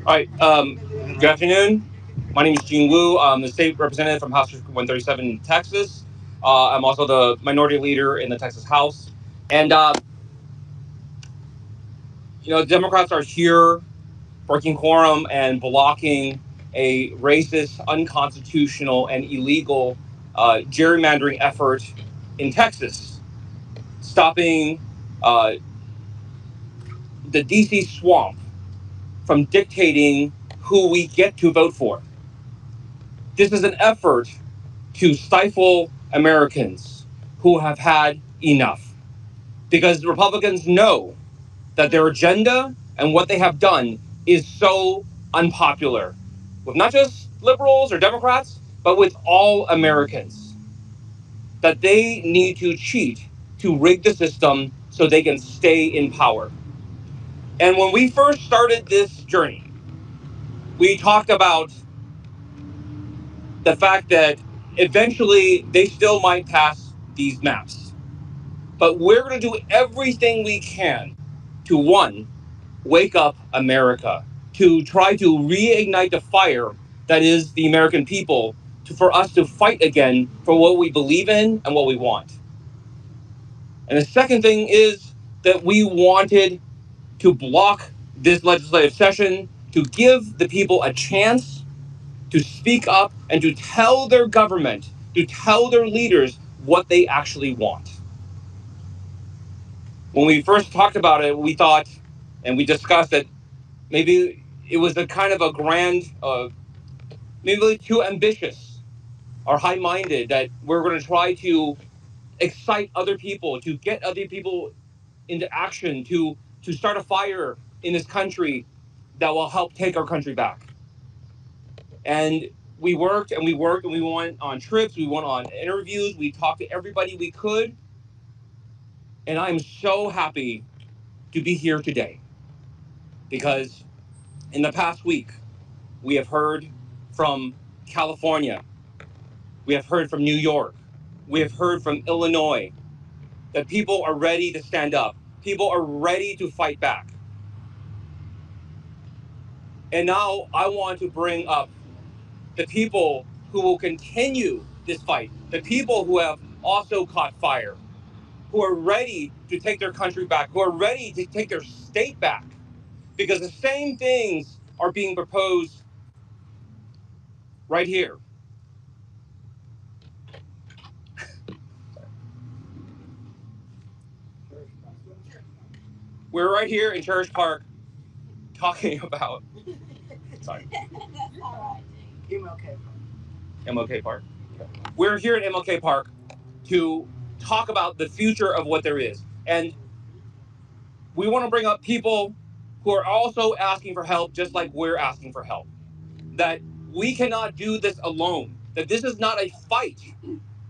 All right. Good afternoon. My name is Gene Wu. I'm the state representative from House District 137 in Texas. I'm also the minority leader in the Texas House. And, Democrats are here breaking quorum and blocking a racist, unconstitutional, and illegal gerrymandering effort in Texas, stopping uh, the DC swamp from dictating who we get to vote for. This is an effort to stifle Americans who have had enough. Because Republicans know that their agenda and what they have done is so unpopular with not just liberals or Democrats, but with all Americans. That they need to cheat to rig the system so they can stay in power. And when we first started this journey, we talked about the fact that eventually they still might pass these maps. But we're going to do everything we can to, one, wake up America, to try to reignite the fire that is the American people, for us to fight again for what we believe in and what we want. And the second thing is that we wanted to block this legislative session to give the people a chance to speak up and to tell their government, to tell their leaders what they actually want. When we first talked about it, we thought and we discussed that maybe it was a kind of a grand, maybe too ambitious or high-minded, that we're going to try to excite other people, to get other people into action, to start a fire in this country that will help take our country back. And we worked and we worked and we went on trips, we went on interviews, we talked to everybody we could. And I'm so happy to be here today because in the past week, we have heard from California, we have heard from New York, we have heard from Illinois that people are ready to stand up. People are ready to fight back. And now I want to bring up the people who will continue this fight, the people who have also caught fire, who are ready to take their country back, who are ready to take their state back, because the same things are being proposed right here. We're right here in Church Park talking about, sorry, MLK Park. We're here at MLK Park to talk about the future of what there is. And we want to bring up people who are also asking for help, just like we're asking for help. That we cannot do this alone, that this is not a fight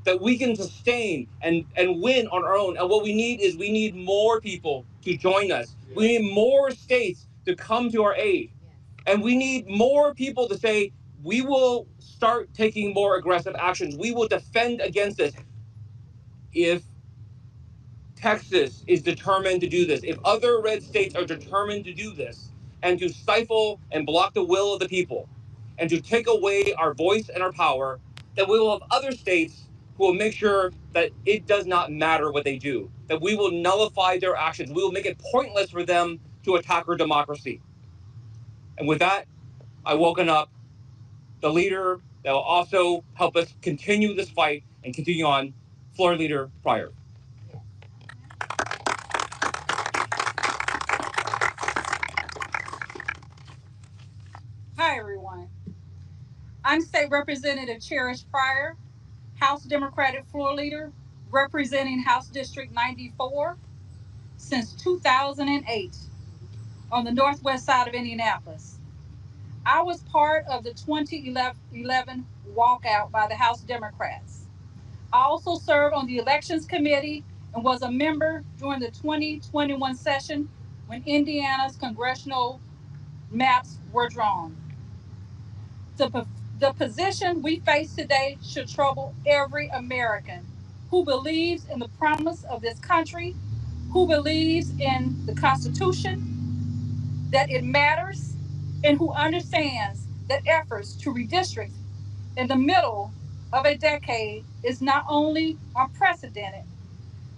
that we can sustain and win on our own. And what we need is we need more people to join us. We need more states to come to our aid. And we need more people to say, we will start taking more aggressive actions. We will defend against this. If Texas is determined to do this, if other red states are determined to do this, and to stifle and block the will of the people, and to take away our voice and our power, then we will have other states who will make sure that it does not matter what they do, that we will nullify their actions. We will make it pointless for them to attack our democracy. And with that, I woken up the leader that will also help us continue this fight and continue on, Floor Leader Pryor. Hi, everyone. I'm State Representative Cherish Pryor, House Democratic Floor Leader, representing House District 94 since 2008 on the northwest side of Indianapolis. I was part of the 2011 walkout by the House Democrats. I also served on the Elections Committee and was a member during the 2021 session when Indiana's congressional maps were drawn. The, the position we face today should trouble every American who believes in the promise of this country, who believes in the Constitution, that it matters and who understands that efforts to redistrict in the middle of a decade is not only unprecedented,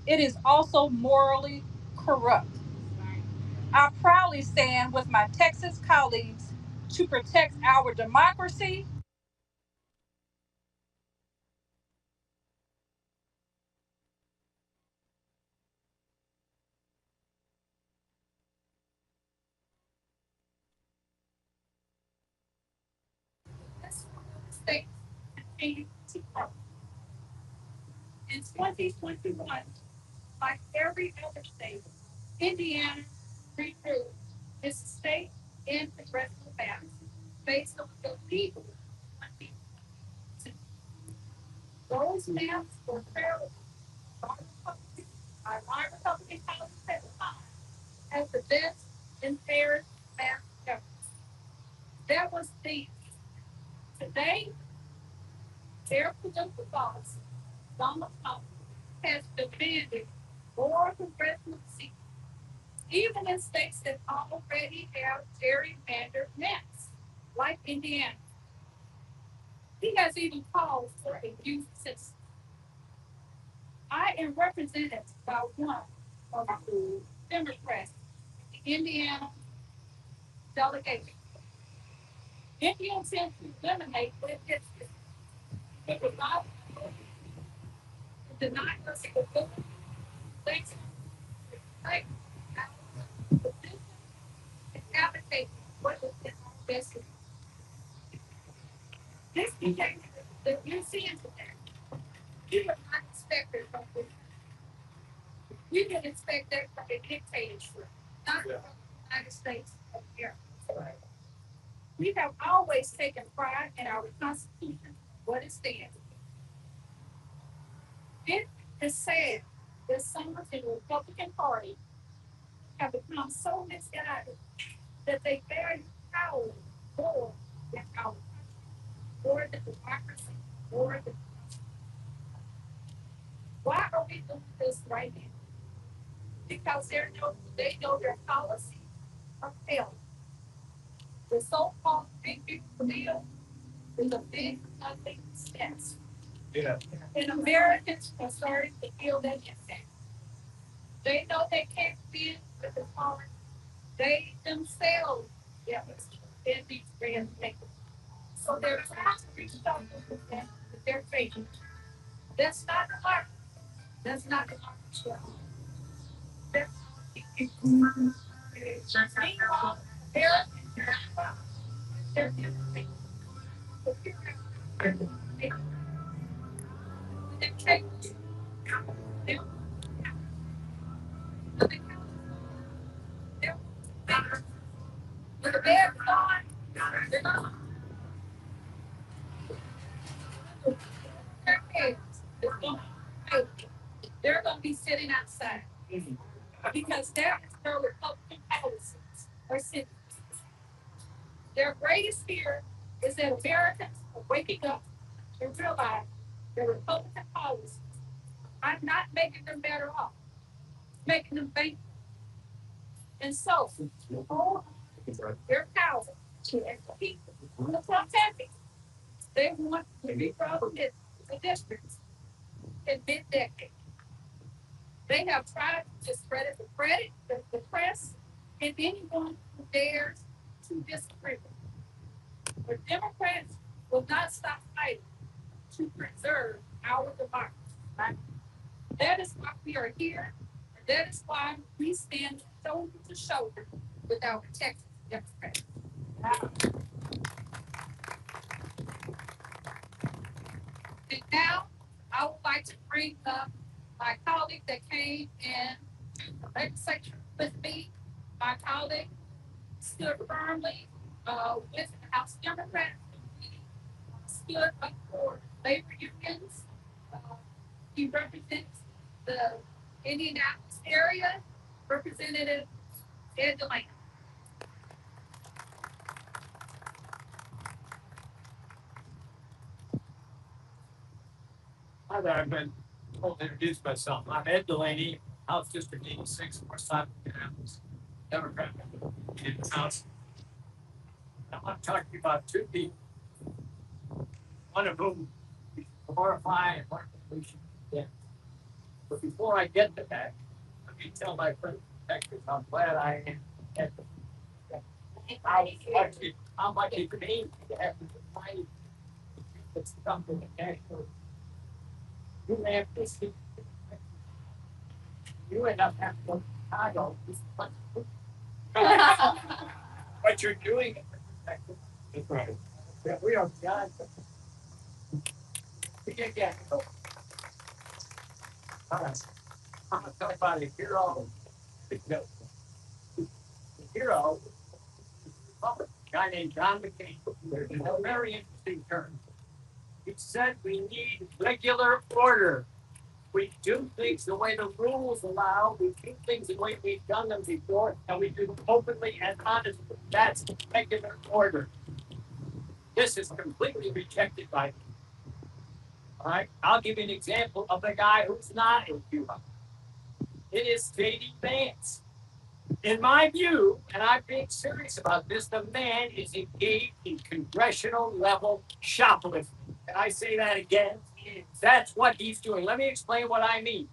it is also morally corrupt. I proudly stand with my Texas colleagues to protect our democracy. This state in 2021, like every other state, Indiana renewed its state and congressional maps based on the legal. Those maps were fairly by my Republican colleagues at the time as the best and fairest map ever. That was the today their political boss, Donald Trump, has demanded more congressional seats, even in states that already have gerrymandered maps, like Indiana. He has even called for a youth census. I am represented by one of the Democrats, the Indiana delegation. Indiana intends to eliminate that district. It would not deny us the ability to take our position and advocate what is in our best interest. This behavior that you're seeing today, you would not expect it from this. We can expect that from a dictatorship, not from the United States of America. We have always taken pride in our Constitution, what it stands. It is sad that some in the Republican Party have become so misguided that they value power more than our country, more than democracy, more than. Why are we doing this right now? Because they know their policies are failing. The so-called big beautiful deal is a big ugly mess. Yeah. And Americans are starting to feel that impact. They know they can't win with the foreign. They themselves in these grand things. So they're trying to reach out with their faith. That's not the heart. That's not the heart. That's meanwhile, they're different. They take them, with the bad on, they're not their heads. They're going to be sitting outside because that is their Republican policies are sitting. Their greatest fear is that Americans are waking up and realize their Republican policies are not making them better off, making them bankrupt. And so, hold their power to keep the protecting. They want to be prominent the districts in mid-decade. They have tried to discredit the press, and anyone who dares to disagree. But Democrats will not stop fighting to preserve our democracy. Right? That is why we are here. And that is why we stand shoulder to shoulder with our Texas Democrats. And now I would like to bring up my colleague that came in the legislature with me. My colleague stood firmly with the House Democrats. Stood up for labor unions. Uh, he represents the Indianapolis area, Representative Ed Delaney. Hi there, I've been told to introduce myself. I'm Ed Delaney, House District 86, North Side of Indianapolis, Democrat. in the House. I want to talk to you about two people, one of whom we should glorify and one of whom we should condemn. But before I get to that, let me tell my friend Texas how glad I am at how much it means to have to fight this stuff in the national. You have to see, you end up having to go to Chicago. What you're doing in Texas. That's right. That we are beyond. We can't get it. All right. I'm going to talk about a hero. The hero, a guy named John McCain. There's a very interesting term. He said we need regular order. We do things the way the rules allow. We do things the way we've done them before, and we do them openly and honestly. That's regular order. This is completely rejected by me. All right, I'll give you an example of the guy who's not a hero. It is JD Vance. In my view, and I'm being serious about this, the man is engaged in congressional level shoplifting. And I say that again. That's what he's doing. Let me explain what I mean.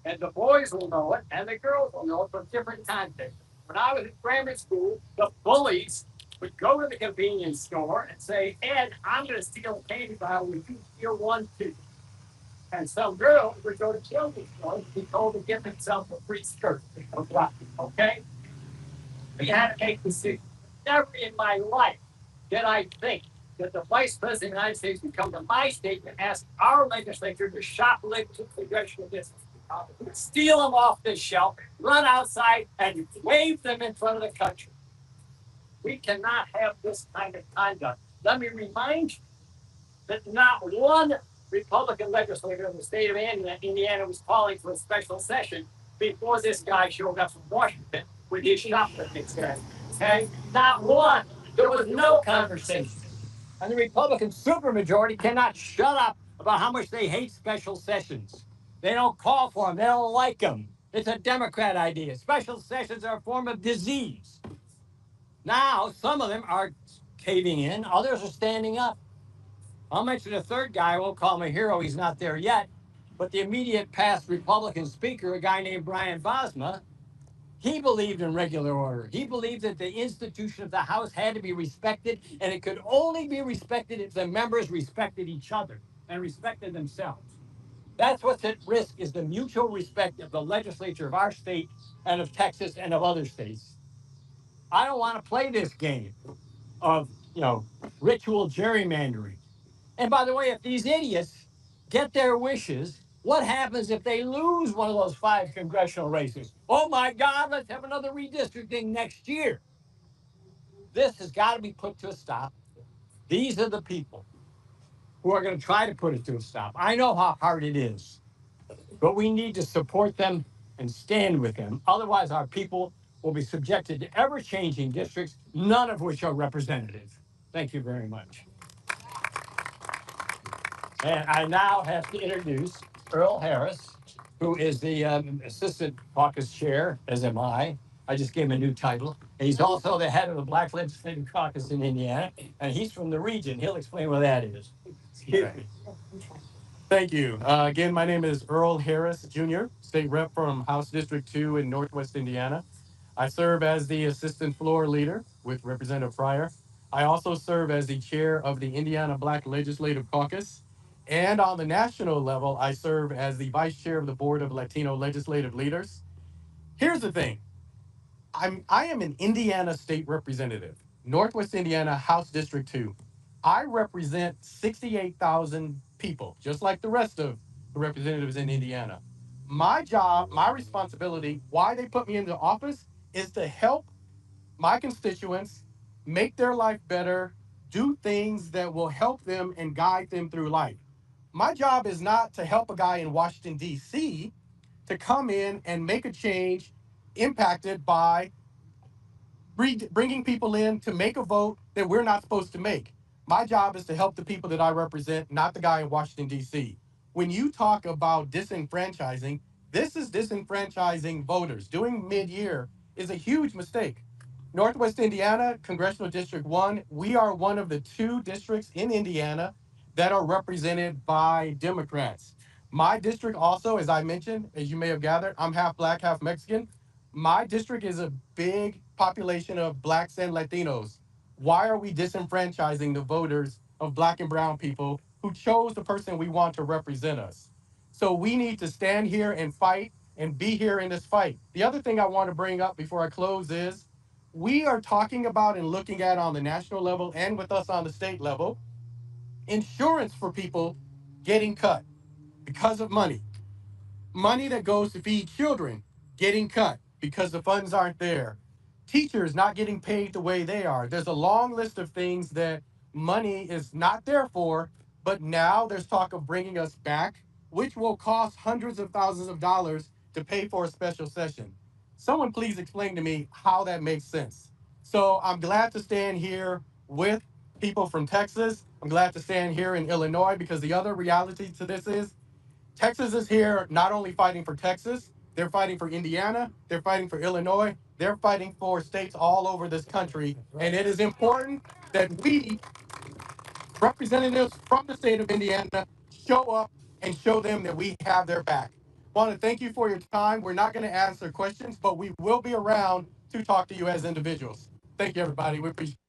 And the boys will know it, and the girls will know it from different contexts. When I was in grammar school, the bullies would go to the convenience store and say, Ed, I'm going to steal a candy bar. Would you steal one too? And some girls would go to children's stores and be told to give themselves a free skirt. Okay? We had to make decisions. Never in my life did I think that the Vice President of the United States would come to my state and ask our legislature to shoplift congressional districts, steal them off the shelf, run outside, and wave them in front of the country. We cannot have this kind of conduct. Let me remind you that not one Republican legislator in the state of Indiana was calling for a special session before this guy showed up from Washington with his shoplifting scandal. Okay? Not one. There was no conversation. And the Republican supermajority cannot shut up about how much they hate special sessions. They don't call for them. They don't like them. It's a Democrat idea. Special sessions are a form of disease. Now, some of them are caving in. Others are standing up. I'll mention a third guy. I won't call him a hero. He's not there yet. But the immediate past Republican speaker, a guy named Brian Bosma, he believed in regular order. He believed that the institution of the House had to be respected, and it could only be respected if the members respected each other and respected themselves. That's what's at risk, is the mutual respect of the legislature of our state and of Texas and of other states. I don't want to play this game of, ritual gerrymandering. And by the way, if these idiots get their wishes, what happens if they lose one of those 5 congressional races? Oh my God, let's have another redistricting next year. This has got to be put to a stop. These are the people who are going to try to put it to a stop. I know how hard it is, but we need to support them and stand with them. Otherwise, our people will be subjected to ever-changing districts, none of which are representative. Thank you very much. And I now have to introduce Earl Harris, who is the Assistant Caucus Chair, as am I. I just gave him a new title. And he's also the head of the Black Legislative Caucus in Indiana, and he's from the region. He'll explain what that is. Okay. Thank you. Again, my name is Earl Harris, Jr., State Rep from House District 2 in Northwest Indiana. I serve as the Assistant Floor Leader with Representative Pryor. I also serve as the Chair of the Indiana Black Legislative Caucus. And on the national level, I serve as the Vice Chair of the Board of Latino Legislative Leaders. Here's the thing. I am an Indiana State Representative, Northwest Indiana, House District 2. I represent 68,000 people, just like the rest of the representatives in Indiana. My job, my responsibility, why they put me into office, is to help my constituents make their life better, do things that will help them and guide them through life. My job is not to help a guy in Washington, D.C. to come in and make a change impacted by bringing people in to make a vote that we're not supposed to make. My job is to help the people that I represent, not the guy in Washington, D.C. When you talk about disenfranchising, this is disenfranchising voters. Doing mid-year is a huge mistake. Northwest Indiana, Congressional District 1, we are one of the two districts in Indiana that are represented by Democrats. My district also, as I mentioned, as you may have gathered, I'm half black, half Mexican. My district is a big population of blacks and Latinos. Why are we disenfranchising the voters of black and brown people who chose the person we want to represent us? So we need to stand here and fight and be here in this fight. The other thing I want to bring up before I close is we are talking about and looking at on the national level and with us on the state level insurance for people getting cut because of money that goes to feed children getting cut because the funds aren't there, teachers not getting paid the way they are. There's a long list of things that money is not there for, but now there's talk of bringing us back, which will cost hundreds of thousands of dollars to pay for a special session. Someone please explain to me how that makes sense. So I'm glad to stand here with people from Texas. I'm glad to stand here in Illinois because the other reality to this is Texas is here not only fighting for Texas, they're fighting for Indiana, they're fighting for Illinois, they're fighting for states all over this country. And it is important that we, representatives from the state of Indiana, show up and show them that we have their back. I want to thank you for your time. We're not going to answer questions, but we will be around to talk to you as individuals. Thank you, everybody. We appreciate it.